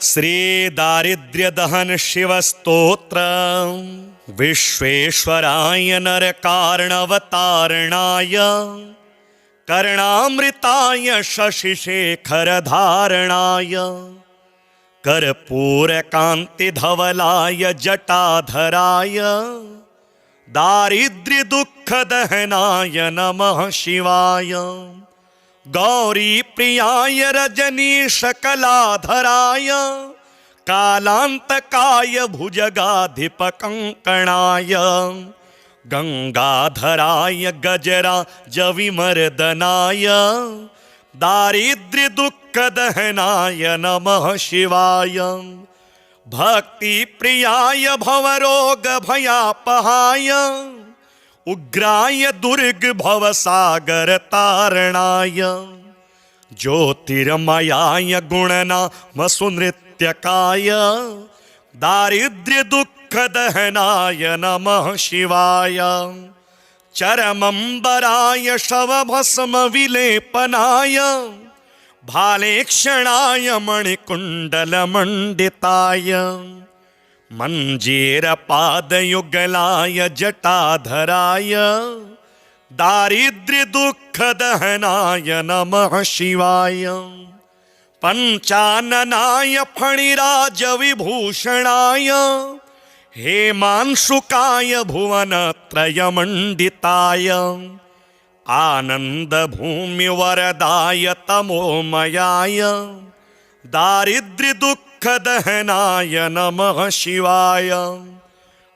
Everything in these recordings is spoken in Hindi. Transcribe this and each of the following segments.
श्री दारिद्र्यदहन शिवस्तोत्र विश्वेश्वराय नरकार्णवतारणाय कर्णामृताय शशिशेखरधारणाय कर्पूरकान्तिधवलाय जटाधराय दारिद्र्यदुःखदहनाय नमः शिवाय गौरीप्रियाय रजनीशकलाधराय कालान्तकाय भुजगाधिपकङ्कणाय गंगाधराय गजराजविमर्दनाय दारिद्र्यदुःखदहनाय नमः शिवाय भक्तिप्रियाय भवरोगभयापहाय उग्राय दुर्गभवसागरतारणाय ज्योतिर्मयाय गुणनामसुनृत्यकाय दारिद्र्यदुःखदहनाय नमः शिवाय चरमंबराय शवभस्मविलेपनाय भालेक्षणाय मणिकुण्डलमण्डिताय मञ्जीरपादयुगलाय जटाधराय दारिद्र्यदुःखदहनाय नमः शिवाय पंचाननाय फणिराजविभूषणाय हेमांशुकाय भुवनत्रयमण्डिताय आनन्दभूमिवरदाय तमोमयाय दारिद्र्यदुःखदहनाय नमः शिवाय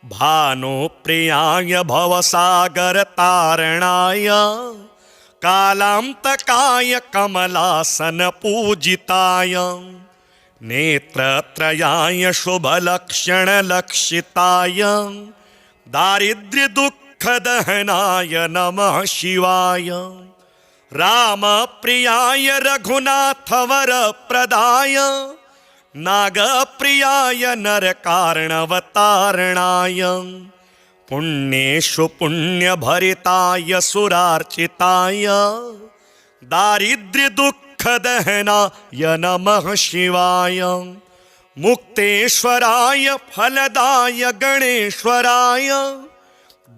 भानुप्रियाय भवसागरतारणाय कालान्तकाय कमलासनपूजिताय नेत्रत्रयाय शुभलक्षणलक्षिताय दारिद्र्यदुःखदहनाय नमः शिवाय रामप्रियाय रघुनाथवरप्रदाय नागप्रियाय नरकार्णवतारणाय पुण्येषु पुण्यभरिताय सुरार्चिताय दारिद्र्यदुःखदहनाय नमः शिवाय मुक्तेश्वराय फलदाय गणेश्वराय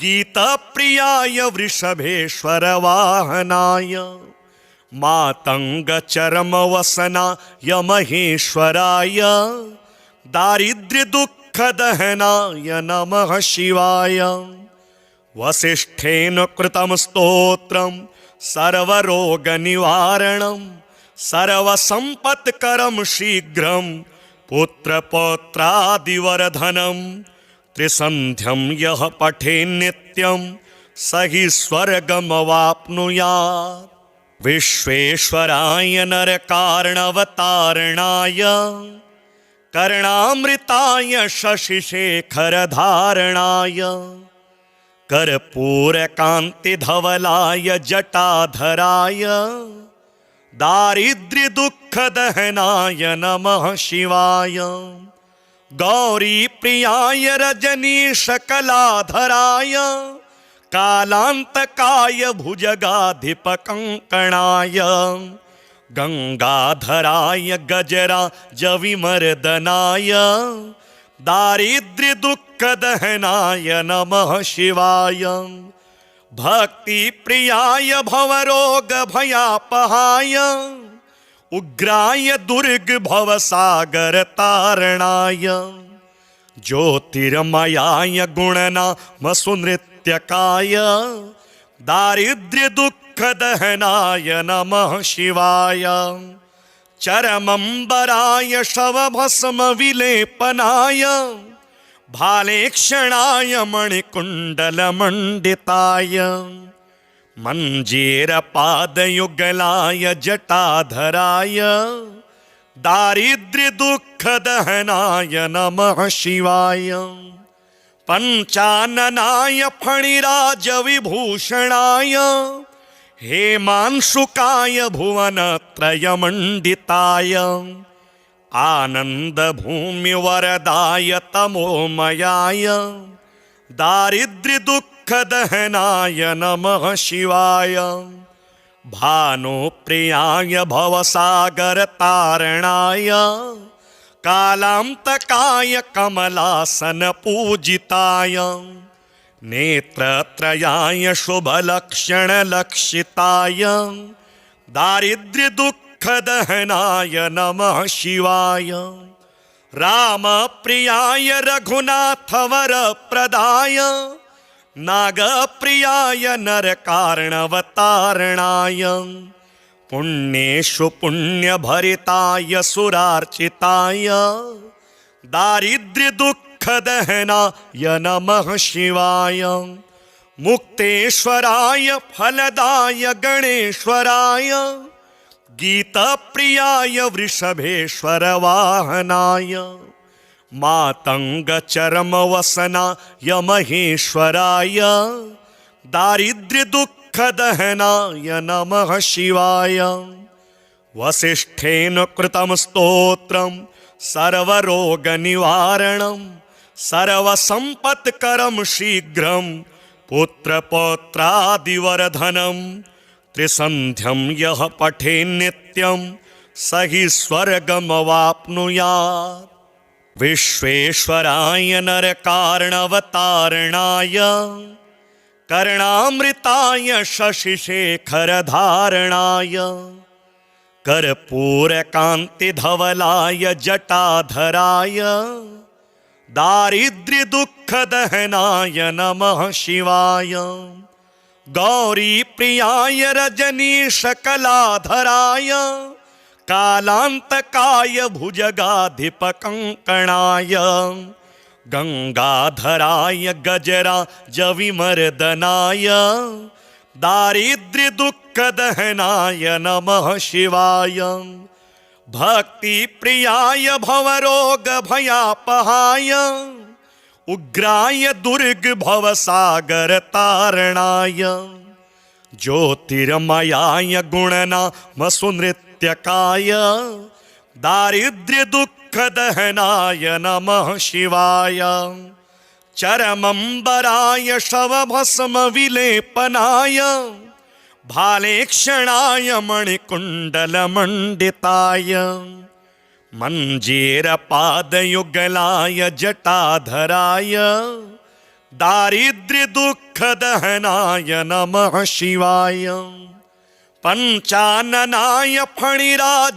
गीतप्रियाय वृषभेश्वर वाहनाय मातंगचर्मवसनाय महेश्वराय दारिद्र्यदुःखदहनाय नमः शिवाय वसिष्ठेन कृतं स्तोत्रं सर्वरोगनिवारणं सर्वसम्पत्करं शीघ्रं पुत्रपौत्रादिवर्धनं त्रिसन्ध्यं यः पठेन्नित्यं स हि स्वर्गमवाप्नुयात् विश्वेश्वराय नरकार्णवतारणाय कर्णामृताय शशिशेखरधारणाय कर्पूरकान्तिधवलाय जटाधराय दारिद्र्यदुःखदहनाय नमः शिवाय गौरीप्रियाय रजनीशकलाधराय कालान्तकाय भुजगाधिपकङ्कणाय गंगाधराय गजराजविमर्दनाय दारिद्र्यदुःखदहनाय नमः शिवाय भक्तिप्रियाय भवरोगभयापहाय उग्राय दुर्गभवसागरतारणाय ज्योतिर्मयाय गुणनामसुनृत्यकाय दारिद्र्यदुःखदहनाय नमः शिवाय चरमंबराय शवभस्मविलेपनाय भालेक्षणाय मणिकुण्डलमण्डिताय मञ्जीरपादयुगलाय जटाधराय दारिद्र्यदुःखदहनाय नमः शिवाय पंचाननाय फणिराजविभूषणाय हेमांशुकाय भुवनत्रयमण्डिताय आनन्दभूमिवरदाय तमोमयाय दारिद्र्यदुःखदहनाय नमः शिवाय भानुप्रियाय भवसागरतारणाय कालान्तकाय कमलासन पूजिताय नेत्रत्रयाय शुभलक्षणलक्षिताय दारिद्र्यदुःखदहनाय नमः शिवाय रामप्रियाय रघुनाथवरप्रदाय नागप्रियाय नरकार्णवतारणाय पुण्येषु पुण्यभरिताय सुरार्चिताय दारिद्र्यदुःखदहनाय नमः शिवाय मुक्तेश्वराय फलदाय गणेश्वराय गीतप्रियाय वृषभेश्वर वाहनाय मातङ्गचर्मवसनाय महेश्वराय दारिद्र्यदुःखदहनाय नमः शिवाय वसिष्ठेन कृतं स्तोत्रं सर्वरोगनिवारणं सर्वसम्पत्करं शीघ्रं पुत्रपौत्रादिवर्धनं त्रिसन्ध्यं यः पठेन्नित्यं स हि स्वर्गमवाप्नुयात् विश्वेश्वराय नरकार्णवतारणाय कर्णामृताय शशिशेखरधारणाय कर्पूरकान्तिधवलाय जटाधराय दारिद्र्यदुःखदहनाय नमः शिवाय गौरीप्रियाय रजनीशकलाधराय कालान्तकाय भुजगाधिपकङ्कणाय गंगाधराय गजराजविमर्दनाय दारिद्र्यदुःखदहनाय नमः शिवाय भक्तिप्रियाय भवरोगभयापहाय उग्राय दुर्गभवसागरतारणाय ज्योतिर्मयाय गुणनामसुनृत्यकाय दारिद्र्यदुःखदहनाय नमः शिवाय चरमम्बराय शवभस्मविलेपनाय भालेक्षणाय मणिकुण्डलमण्डिताय मञ्जीरपादयुगलाय जटाधराय दारिद्र्यदुःखदहनाय नमः शिवाय पञ्चाननाय फणिराजविभूषणाय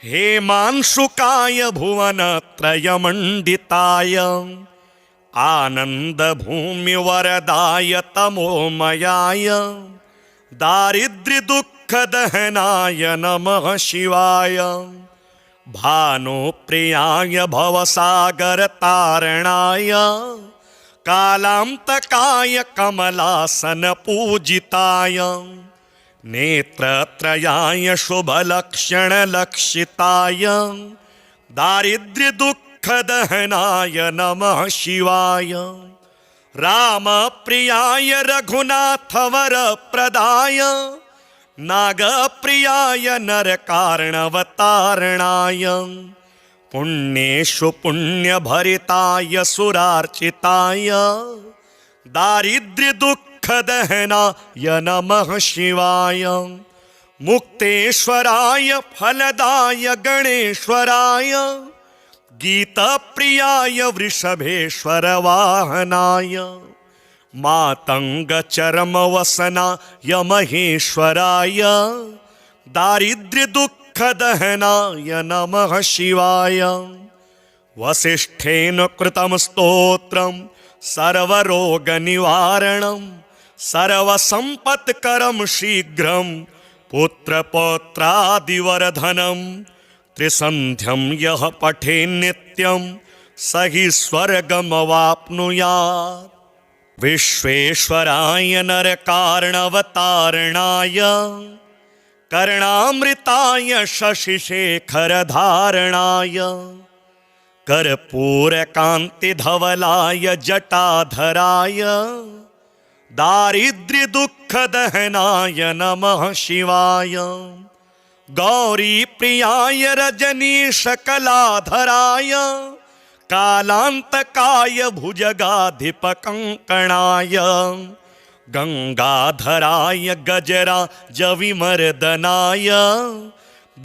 हेमांशुकाय भुवनत्रयमण्डिताय आनन्दभूमिवरदाय तमोमयाय दारिद्र्यदुःखदहनाय नमः शिवाय भानुप्रियाय भवसागरतारणाय कालान्तकाय कमलासन पूजिताय नेत्रत्रयाय शुभलक्षणलक्षिताय दारिद्र्यदुःखदहनाय नमः शिवाय रामप्रियाय रघुनाथवरप्रदाय नागप्रियाय नरकार्णवतारणाय पुण्येषु पुण्यभरिताय सुरार्चिताय दारिद्र्यदुःखदहनाय नमः शिवाय मुक्तेश्वराय फलदाय गणेश्वराय गीतप्रियाय वृषभेश्वर वाहनाय मातङ्गचर्मवसनाय महेश्वराय दारिद्र्यदुःखदहनाय नमः शिवाय वसिष्ठेन कृतं स्तोत्रं सर्वरोगनिवारणं सर्वसम्पत्करं शीघ्रं पुत्रपौत्रादिवर्धनं त्रिसन्ध्यं यः पठेन्नित्यं स हि स्वर्गमवाप्नुयात् विश्वेश्वराय नरकार्णवतारणाय कर्णामृताय शशिशेखरधारणाय कर्पूरकान्तिधवलाय जटाधराय दारिद्र्यदुःखदहनाय नमः शिवाय गौरीप्रियाय रजनीशकलाधराय कालान्तकाय भुजगाधिपकङ्कणाय गंगाधराय गजराजविमर्दनाय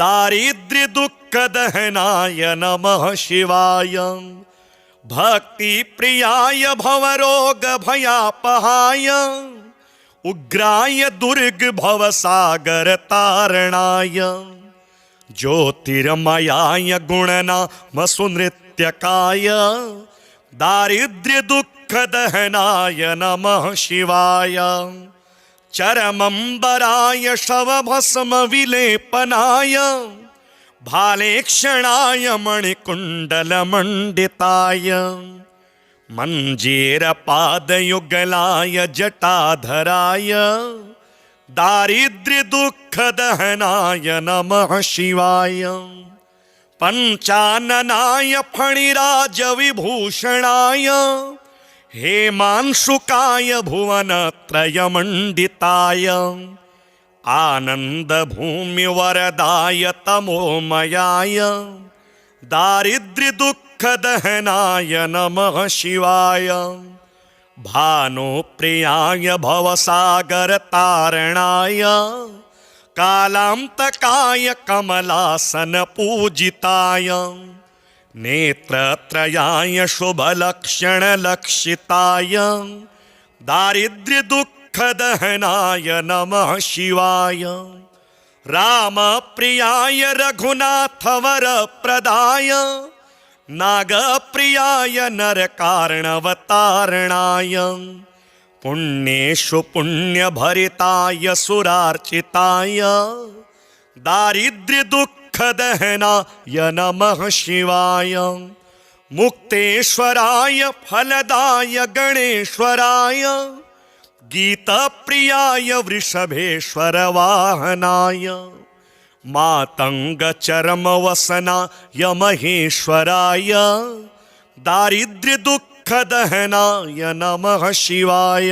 दारिद्र्यदुःखदहनाय दुःखदहनाय नमः शिवाय भक्तिप्रियाय भवरोगभयापहाय उग्राय दुर्गभवसागरतारणाय ज्योतिर्मयाय गुणनामसुनृत्यकाय दारिद्र्यदुःखदहनाय नमः शिवाय चरमंबराय शवभस्मविलेपनाय भालेक्षणाय मणिकुण्डलमण्डिताय मञ्जीरपादयुगलाय जटाधराय दारिद्र्यदुःखदहनाय नमः शिवाय पञ्चाननाय फणिराजविभूषणाय हेमांशुकाय भुवनत्रयमण्डिताय आनन्दभूमिवरदाय तमोमयाय दारिद्र्यदुःखदहनाय नमः शिवाय भानुप्रियाय भवसागरतारणाय कालान्तकाय कमलासनपूजिताय नेत्रत्रयाय शुभलक्षणलक्षिताय दारिद्र्यदुःखदहनाय नमः शिवाय रामप्रियाय रघुनाथवरप्रदाय नागप्रियाय नरकार्णवतारणाय पुण्येषु पुण्यभरिताय सुरार्चिताय दारिद्र्यदुःखदहनाय नमः शिवाय मुक्तेश्वराय फलदाय गणेश्वराय गीतप्रियाय वृषभेश्वर वाहनाय मातङ्गचर्मवसनाय महेश्वराय दारिद्र्यदुःखदहनाय नमः शिवाय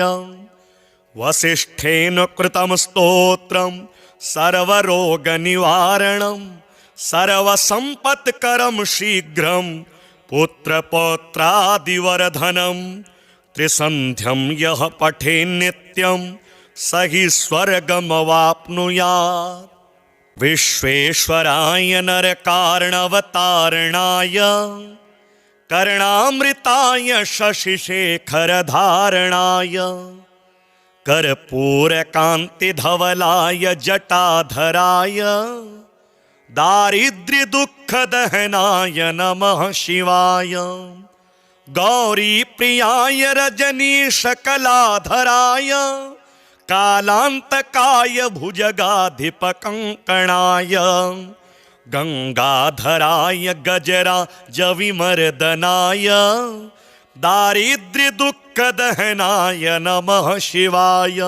वसिष्ठेन कृतं स्तोत्रं सर्वरोगनिवारणं सर्वसम्पत्करं शीघ्रं पुत्रपौत्रादिवर्धनं त्रिसन्ध्यं यः पठेन्नित्यं स हि स्वर्गमवाप्नुयात् विश्वेश्वराय नरकार्णवतारणाय कर्णामृताय शशिशेखरधारणाय कर्पूरकान्तिधवलाय जटाधराय दारिद्र्यदुःखदहनाय नमः शिवाय गौरीप्रियाय रजनीशकलाधराय कालान्तकाय भुजगाधिपकङ्कणाय गंगाधराय गजराजविमर्दनाय दारिद्र्यदुःखदहनाय नमः शिवाय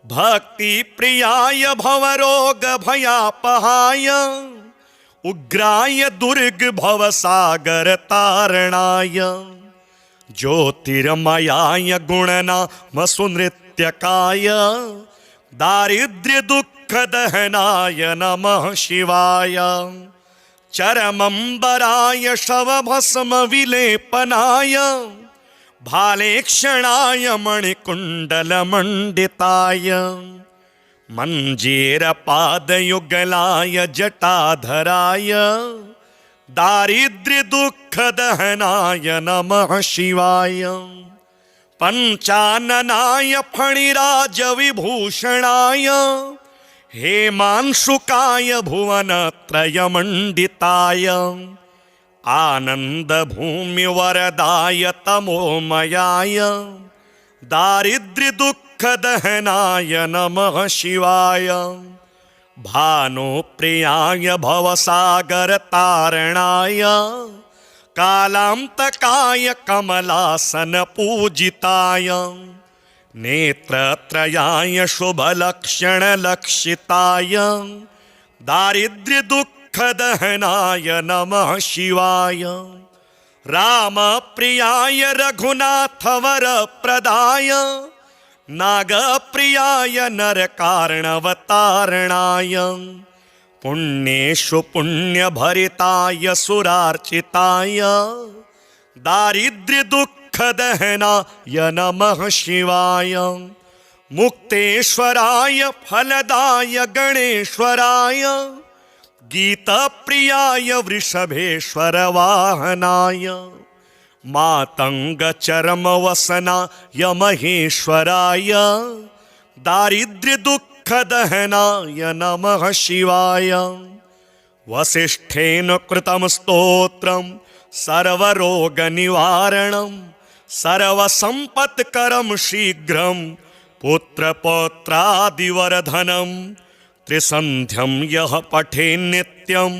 भक्तिप्रियाय भवरोगभयापहाय उग्राय दुर्गभवसागरतारणाय ज्योतिर्मयाय गुणनामसुनृत्यकाय दारिद्र्यदुःखदहनाय नमः शिवाय चरमंबराय शवभस्मविलेपनाय भालेक्षणाय मणिकुण्डलमण्डिताय मञ्जीरपादयुगलाय जटाधराय दारिद्र्यदुःखदहनाय नमः शिवाय पञ्चाननाय फणिराजविभूषणाय हेमांशुकाय भुवनत्रयमण्डिताय आनन्दभूमिवरदाय तमोमयाय दारिद्र्यदुःखदहनाय नमः शिवाय भानुप्रियाय भवसागरतारणाय कालान्तकाय कमलासनपूजिताय नेत्रत्रयाय शुभलक्षणलक्षिताय दारिद्र्यदुःखदहनाय नमः शिवाय रामप्रियाय रघुनाथवरप्रदाय नागप्रियाय नरकार्णवतारणाय पुण्येषु पुण्यभरिताय सुरार्चिताय दारिद्र्यदुःखदहनाय नमः शिवाय मुक्तेश्वराय फलदाय गणेश्वराय गीतप्रियाय वृषभेश्वर वाहनाय मातङ्गचर्मवसनाय महेश्वराय दारिद्र्यदुःखदहनाय नमः शिवाय। वसिष्ठेन कृतं स्तोत्रं सर्वरोगनिवारणं सर्वसम्पत्करं शीघ्रं पुत्रपौत्रादिवर्धनं त्रिसन्ध्यं यः पठेन्नित्यं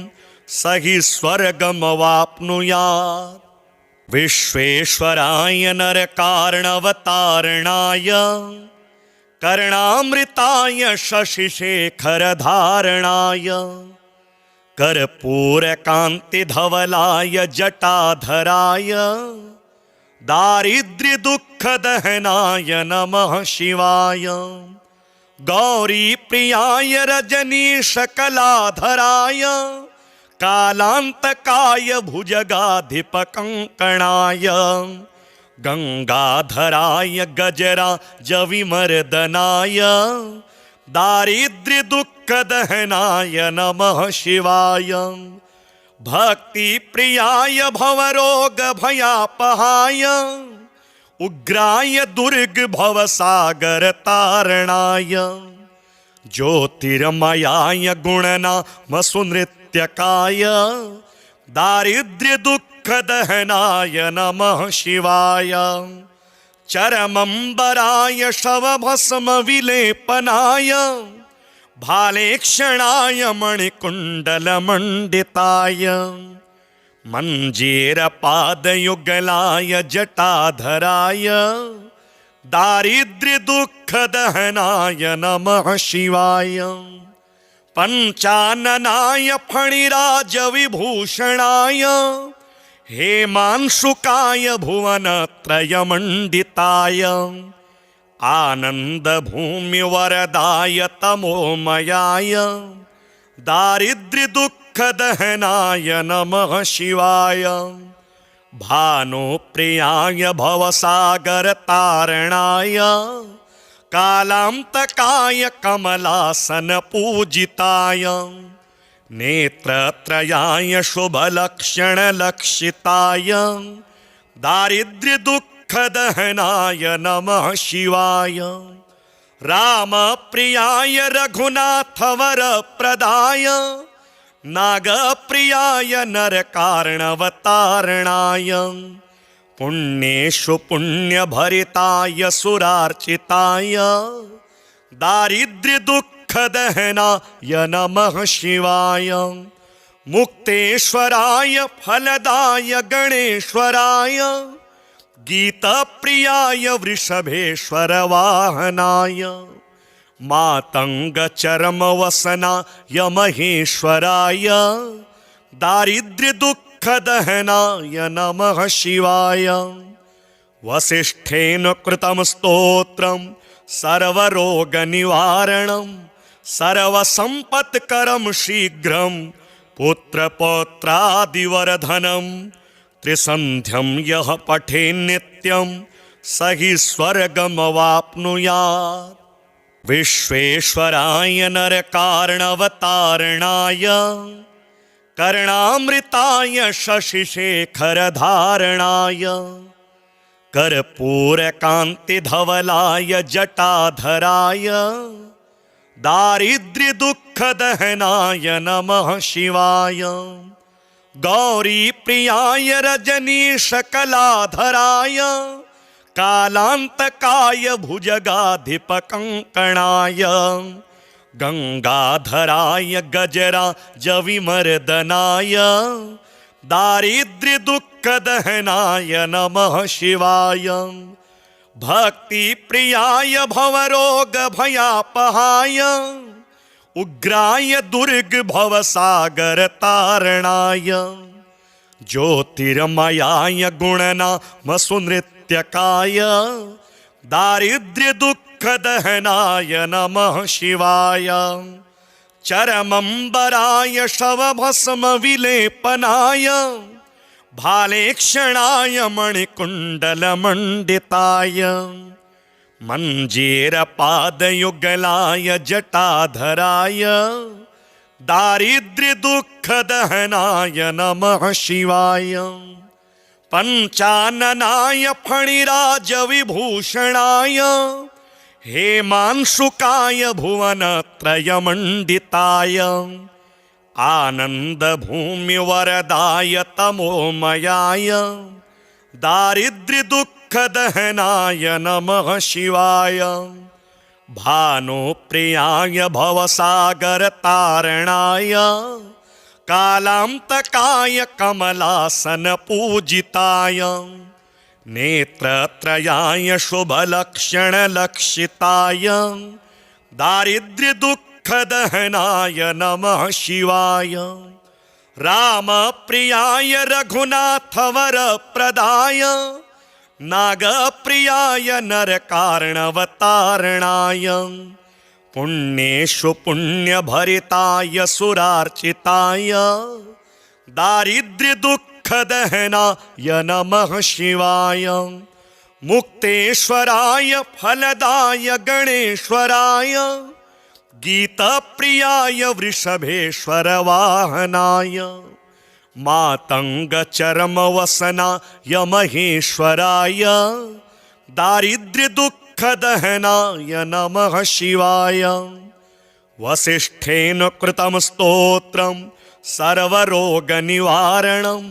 स हि स्वर्गमवाप्नुयात्। विश्वेश्वराय नरकार्णवतारणाय कर्णामृताय शशिशेखरधारणाय कर्पूरकान्तिधवलाय जटाधराय दारिद्र्यदुःखदहनाय नमः शिवाय। गौरीप्रियाय रजनीशकलाधराय कालान्तकाय भुजगाधिपकङ्कणाय गङ्गाधराय गजराजविमर्दनाय दारिद्र्यदुःखदहनाय नमः शिवाय। भक्तिप्रियाय भवरोगभयापहाय उग्राय दुर्गभवसागरतारणाय ज्योतिर्मयाय गुणनामसुनृत्यकाय दारिद्र्यदुःखदहनाय नमः शिवाय। चरमम्बराय शवभस्मविलेपनाय भालेक्षणाय मणिकुण्डलमण्डिताय मञ्जीरपादयुगलाय जटाधराय दारिद्र्यदुःखदहनाय नमः शिवाय। पञ्चाननाय फणिराजविभूषणाय हेमांशुकाय भुवनत्रयमण्डिताय आनन्दभूमिवरदाय तमोमयाय दारिद्र्यदुःखदहनाय नमः शिवाय। भानुप्रियाय भवसागरतारणाय कालान्तकाय कमलासनपूजिताय नेत्रत्रयाय शुभलक्षणलक्षिताय दारिद्र्यदुःखदहनाय नमः शिवाय। रामप्रियाय रघुनाथवरप्रदाय नागप्रियाय नरकार्णवतारणाय पुण्येषु पुण्यभरिताय सुरार्चिताय दारिद्र्यदुःखदहनाय नमः शिवाय। मुक्तेश्वराय फलदाय गणेश्वराय गीतप्रियाय वृषभेश्वर वाहनाय मातङ्गचर्मवसनाय महेश्वराय दारिद्र्यदुःखदहनाय नमः शिवाय। वसिष्ठेन कृतं स्तोत्रं सर्वरोगनिवारणं सर्वसम्पत्करं शीघ्रं पुत्रपौत्रादिवर्धनं त्रिसन्ध्यं यः पठेन्नित्यं स हि स्वर्गमवाप्नुयात्। विश्वेश्वराय नरकार्णवतारणाय कर्णामृताय शशिशेखरधारणाय कर्पूरकान्तिधवलाय जटाधराय दारिद्र्यदुःखदहनाय नमः शिवाय। गौरीप्रियाय रजनीशकलाधराय कालान्तकाय भुजगाधिपकङ्कणाय गङ्गाधराय गजराजविमर्दनाय दारिद्र्यदुःखदहनाय नमः शिवाय। भक्तिप्रियाय भवरोगभयापहाय उग्राय दुर्गभवसागरतारणाय ज्योतिर्मयाय गुणनामसुनृत्यकाय दारिद्र्यदुःखदहनाय नमः शिवाय। चरमम्बराय शवभस्मविलेपनाय भालेक्षणाय मणिकुण्डलमण्डिताय मञ्जीरपादयुगलाय जटाधराय दारिद्र्यदुःखदहनाय नमः शिवाय। पंचाननाय फणिराजविभूषणाय हेमांशुकाय भुवनत्रयमण्डिताय आनन्दभूमिवरदाय तमोमयाय दारिद्र्यदुःखदहनाय नमः शिवाय। भानुप्रियाय भवसागरतारणाय कालान्तकाय कमलासनपूजिताय नेत्रत्रयाय शुभलक्षणलक्षिताय दारिद्र्यदुःखदहनाय नमः शिवाय। रामप्रियाय रघुनाथवरप्रदाय नागप्रियाय नरकार्णवतारणाय पुण्येषु पुण्यभरिताय सुरार्चिताय दारिद्र्यदुःखदहनाय नमः शिवाय। मुक्तेश्वराय फलदाय गणेश्वराय गीतप्रियाय वृषभेश्वर वाहनाय मातंगचर्मवसनाय महेश्वराय दारिद्र्यदुःखदहनाय नमः शिवाय। वसिष्ठेन कृतं स्तोत्रं सर्वरोगनिवारणं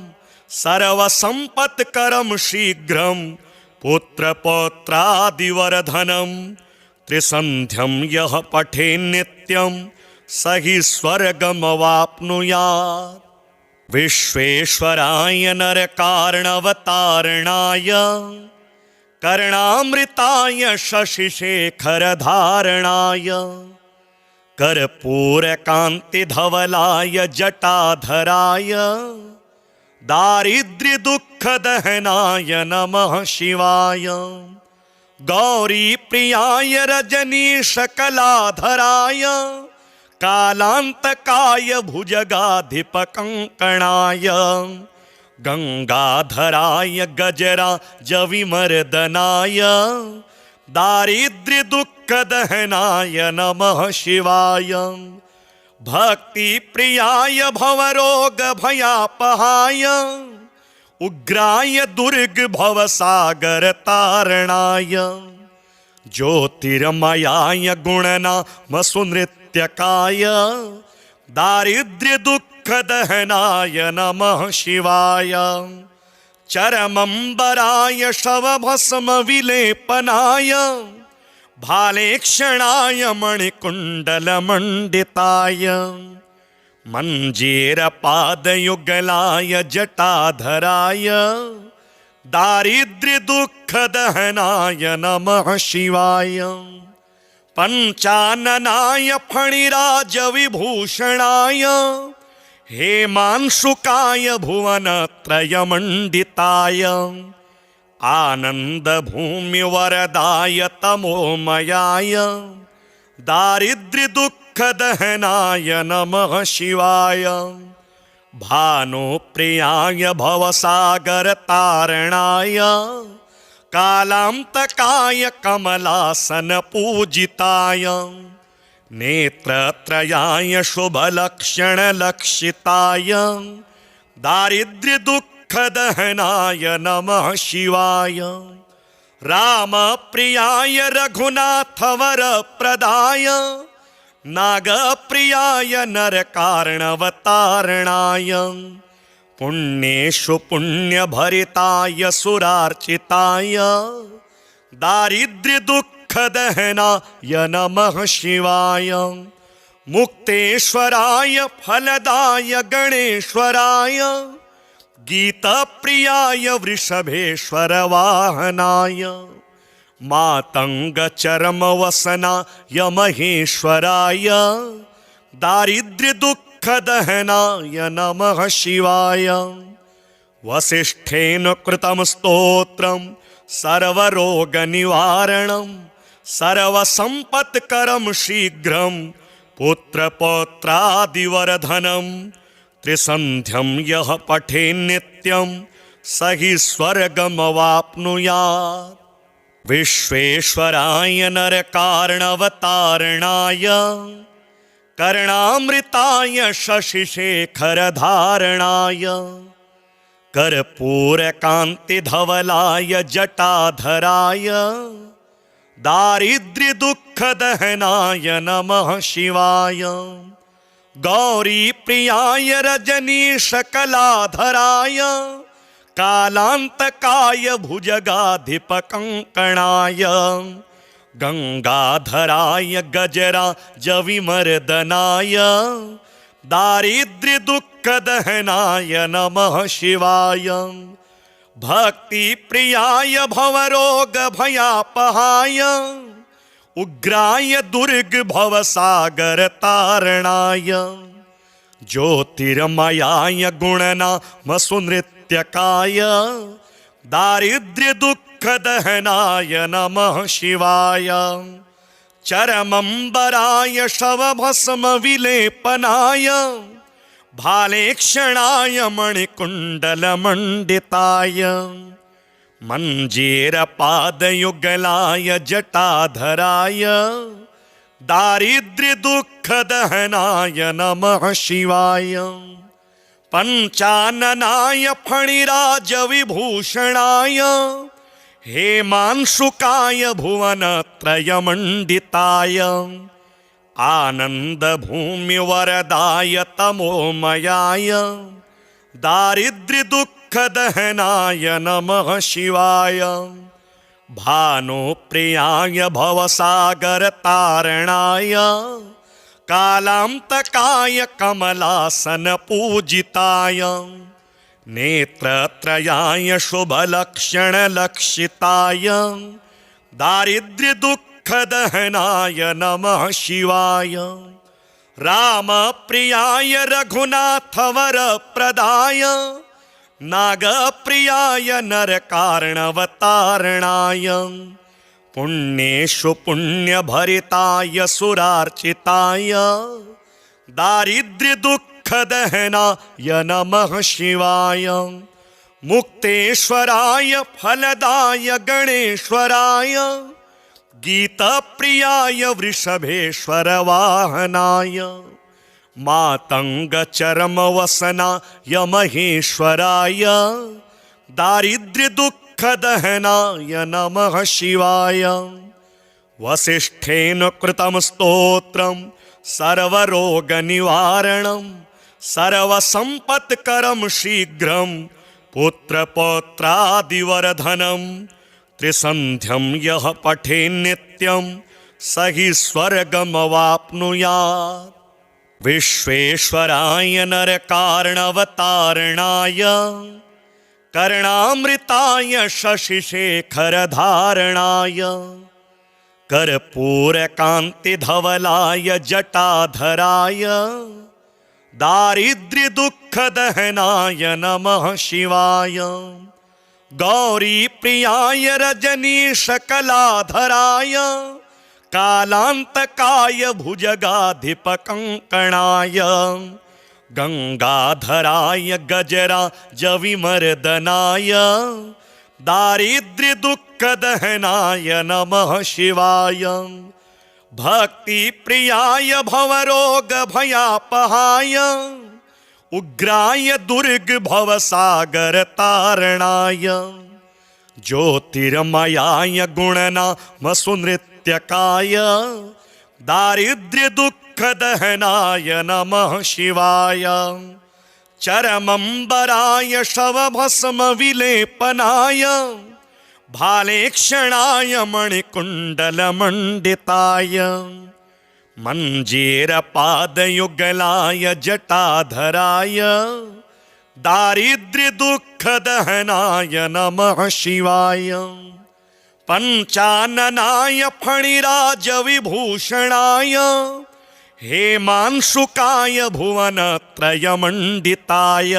सर्वसम्पत्करं शीघ्रं पुत्रपौत्रादिवर्धनं त्रिसन्ध्यं यः पठेन्नित्यं स हि स्वर्गमवाप्नुयात्। विश्वेश्वराय नरकार्णवतारणाय कर्णामृताय शशिशेखरधारणाय कर्पूरकान्तिधवलाय जटाधराय दारिद्र्यदुःखदहनाय नमः शिवाय। गौरीप्रियाय रजनीशकलाधराय कालान्तकाय भुजगाधिपकङ्कणाय गंगाधराय गजराजविमर्दनाय दारिद्र्यदुःखदहनाय नमः शिवाय। भक्तिप्रियाय भवरोगभयापहाय उग्राय दुर्गभवसागरतारणाय ज्योतिर्मयाय गुणनामसुनृत्यकाय दारिद्र्यदुःखदहनाय नमः शिवाय। चरमंबराय शवभस्मविलेपनाय भालेक्षणाय मणिकुण्डलमण्डिताय मञ्जीरपादयुगलाय जटाधराय दारिद्र्यदुःखदहनाय नमः शिवाय। पंचाननाय फणिराजविभूषणाय हेमांशुकाय भुवनत्रयमण्डिताय आनन्दभूमिवरदाय तमोमयाय दारिद्र्यदुःखदहनाय नमः शिवाय। भानुप्रियाय भवसागरतारणाय कालान्तकाय कमलासनपूजिताय नेत्रत्रयाय शुभलक्षणलक्षिताय दारिद्र्यदुःखदहनाय नमः शिवाय। रामप्रियाय रघुनाथवरप्रदाय नागप्रियाय नरकार्णवतारणाय पुण्येषु पुण्यभरिताय सुरार्चिताय दारिद्र्यदुःखदहनाय नमः शिवाय। मुक्तेश्वराय फलदाय गणेश्वराय गीतप्रियाय वृषभेश्वर वाहनाय मातंगचर्मवसनाय महेश्वराय दारिद्र्यदुःखदहनाय नमः शिवाय। वसिष्ठेन कृतं स्तोत्रं सर्वरोगनिवारणं सर्वसम्पत्करं शीघ्रं पुत्रपौत्रादिवर्धनं त्रिसन्ध्यं यः पठेन्नित्यं स हि स्वर्गमवाप्नुयात्। विश्वेश्वराय नरकार्णवतारणाय कर्णामृताय शशिशेखरधारणाय कर्पूरकान्तिधवलाय जटाधराय दारिद्र्यदुःखदहनाय नमः शिवाय गौरीप्रियाय रजनीशकलाधराय कालान्तकाय भुजगाधिपकङ्कणाय गंगाधराय गजराजविमर्दनाय दारिद्र्यदुःखदहनाय नमः शिवाय भक्तिप्रियाय भवरोगभयापहाय उग्राय दुर्गभवसागरतारणाय ज्योतिर्मयाय गुणनामसुनृत्यकाय दारिद्र्यदुःखदहनाय नमः शिवाय चरमंबराय शवभस्मविलेपनाय भालेक्षणाय मणिकुण्डलमण्डिताय मञ्जीरपादयुगलाय जटाधराय दारिद्र्यदुःखदहनाय नमः शिवाय पंचाननाय फणिराजविभूषणाय हेमांशुकाय भुवनत्रयमण्डिताय आनन्दभूमिवरदाय तमोमयाय दारिद्र्यदुःखदहनाय नमः शिवाय भानुप्रियाय भवसागरतारणाय कालान्तकाय कमलासनपूजिताय नेत्रत्रयाय शुभलक्षणलक्षिताय दारिद्र्यदुःखदहनाय नमः शिवाय रामप्रियाय रघुनाथवरप्रदाय नागप्रियाय नरकार्णवतारणाय पुण्येषु पुण्यभरिताय सुरार्चिताय दारिद्र्यदुःखदहनाय नमः शिवाय मुक्तेश्वराय फलदाय गणेश्वराय गीतप्रियाय वृषभेश्वर वाहनाय मातंगचर्मवसनाय महेश्वराय दारिद्र्यदुःखदहनाय नमः शिवाय वसिष्ठेन कृतं स्तोत्रं सर्वरोगनिवारणं सर्वसम्पत्करं शीघ्रं पुत्रपौत्रादिवर्धनं त्रिसन्ध्यं यः पठेन्नित्यं स हि स्वर्गमवाप्नुयात् विश्वेश्वराय नरकार्णवतारणाय कर्णामृताय शशिशेखरधारणाय कर्पूरकान्तिधवलाय जटाधराय दारिद्र्यदुःखदहनाय नमः शिवाय गौरीप्रियाय रजनीशकलाधराय कालान्तकाय भुजगाधिपकङ्कणाय गंगाधराय गजराजविमर्दनाय दारिद्र्यदुःखदहनाय नमः शिवाय भक्तिप्रियाय भवरोगभयापहाय उग्राय दुर्गभवसागरतारणाय ज्योतिर्मयाय गुणनामसुनृत्यकाय दारिद्र्यदुःखदहनाय नमः शिवाय चरमंबराय शवभस्मविलेपनाय भालेक्षणाय मणिकुण्डलमण्डिताय मञ्जीरपादयुगलाय जटाधराय दारिद्र्यदुःखदहनाय नमः शिवाय पंचाननाय फणिराजविभूषणाय हेमांशुकाय भुवनत्रयमण्डिताय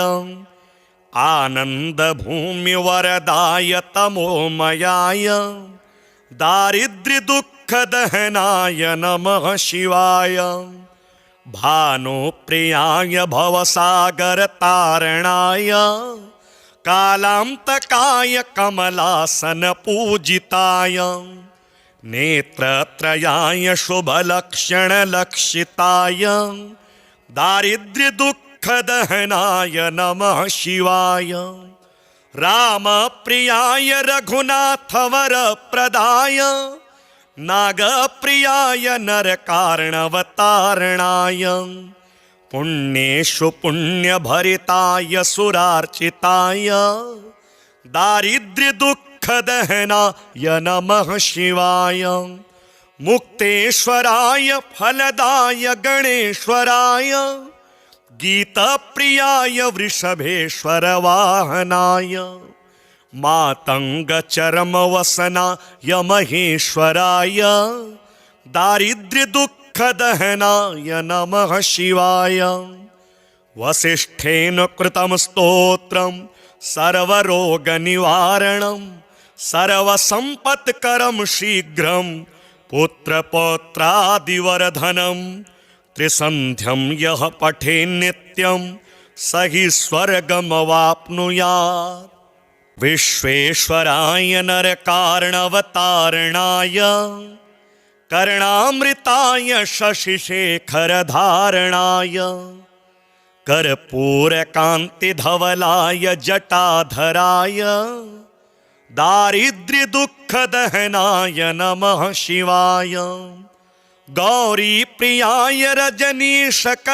आनन्दभूमिवरदाय तमोमयाय दारिद्र्यदुःखदहनाय नमः शिवाय भानुप्रियाय भवसागरतारणाय कालान्तकाय कमलासनपूजिताय नेत्रत्रयाय शुभलक्षणलक्षिताय दारिद्र्यदुःखदहनाय नमः शिवाय। रामप्रियाय रघुनाथवरप्रदाय नागप्रियाय नरकार्णवतारणाय पुण्येषु पुण्यभरिताय सुरार्चिताय दारिद्र्यदुःखदहनाय नमः शिवाय। मुक्तेश्वराय फलदाय गणेश्वराय गीतप्रियाय वृषभेश्वर वाहनाय मातंगचर्मवसनाय महेश्वराय दारिद्र्यदुःखदहनाय नमः शिवाय। वसिष्ठेन कृतं स्तोत्रं सर्वरोगनिवारणं सर्वसम्पत्करं शीघ्रं पुत्रपौत्रादिवर्धनं त्रिसन्ध्यं यः पठेन्नित्यं स हि स्वर्गमवाप्नुयात्। विश्वेश्वराय नरकार्णवतारणाय कर्णामृताय शशिशेखरधारणाय कर्पूरकान्तिधवलाय जटाधराय दारिद्र्यदुःखदहनाय नमः शिवाय। गौरीप्रियाय रजनीशकलाधराय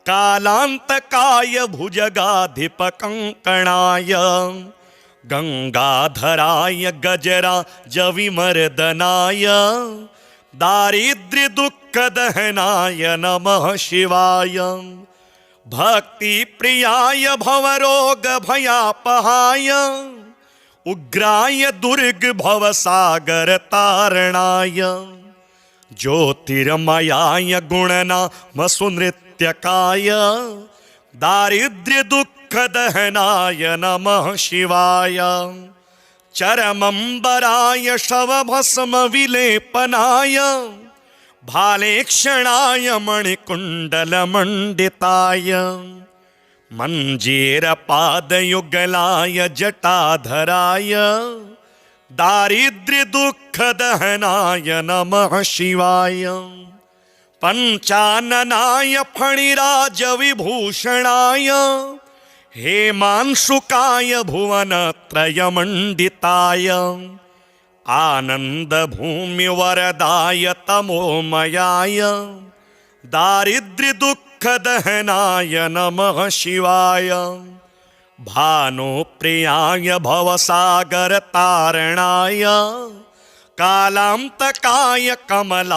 कालान्तकाय भुजगाधिपकङ्कणाय गंगाधराय गजराजविमर्दनाय दारिद्र्यदुःखदहनाय नमः शिवाय। भक्तिप्रियाय भवरोगभयापहाय उग्राय दुर्गभवसागरतारणाय ज्योतिर्मयाय गुणनामसुनृत्यकाय दारिद्र्यदुःखदहनाय नमः शिवाय। चरमम्बराय शवभस्मविलेपनाय भालेक्षणाय मणिकुण्डलमण्डिताय मञ्जीरपादयुगलाय जटाधराय दारिद्र्यदुःखदहनाय नमः शिवाय। पञ्चाननाय फणिराजविभूषणाय हेमांशुकाय भुवनत्रयमण्डिताय आनन्दभूमिवरदाय तमोमयाय दारिद्र्यदुःखदहनाय नमः शिवाय। भानुप्रियाय भवसागरतारणाय कालान्तकाय कमलासनपूजिताय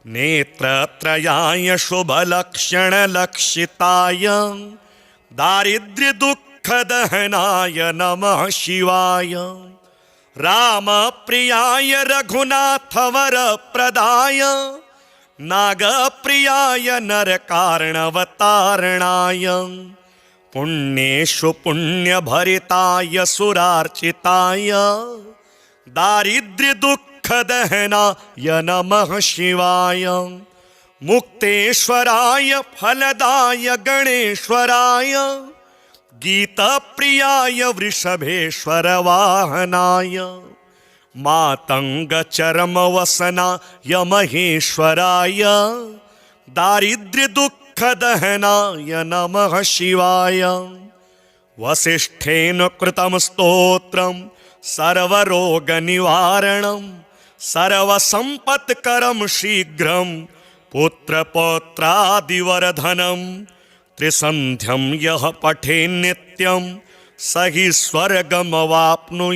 नेत्रत्रयाय शुभलक्षणलक्षिताय दारिद्र्यदुःखदहनाय नमः शिवाय। रामप्रियाय रघुनाथवरप्रदाय नागप्रियाय नरकार्णवतारणाय पुण्येषु पुण्यभरिताय सुरार्चिताय दारिद्र्यदुःखदहनाय नमः शिवाय। मुक्तेश्वराय फलदाय गणेश्वराय गीतप्रियाय वृषभेश्वर वाहनाय मातंगचर्मवसनाय महेश्वराय दारिद्र्यदुःखदहनाय नमः शिवाय। वसिष्ठेन कृतं स्तोत्रं सर्वरोगनिवारणं सर्वसम्पत्करं शीघ्रं पुत्रपौत्रादिवर्धनं त्रिसन्ध्यं यः पठेन्नित्यं स हि स्वर्गमवाप्नुयात्।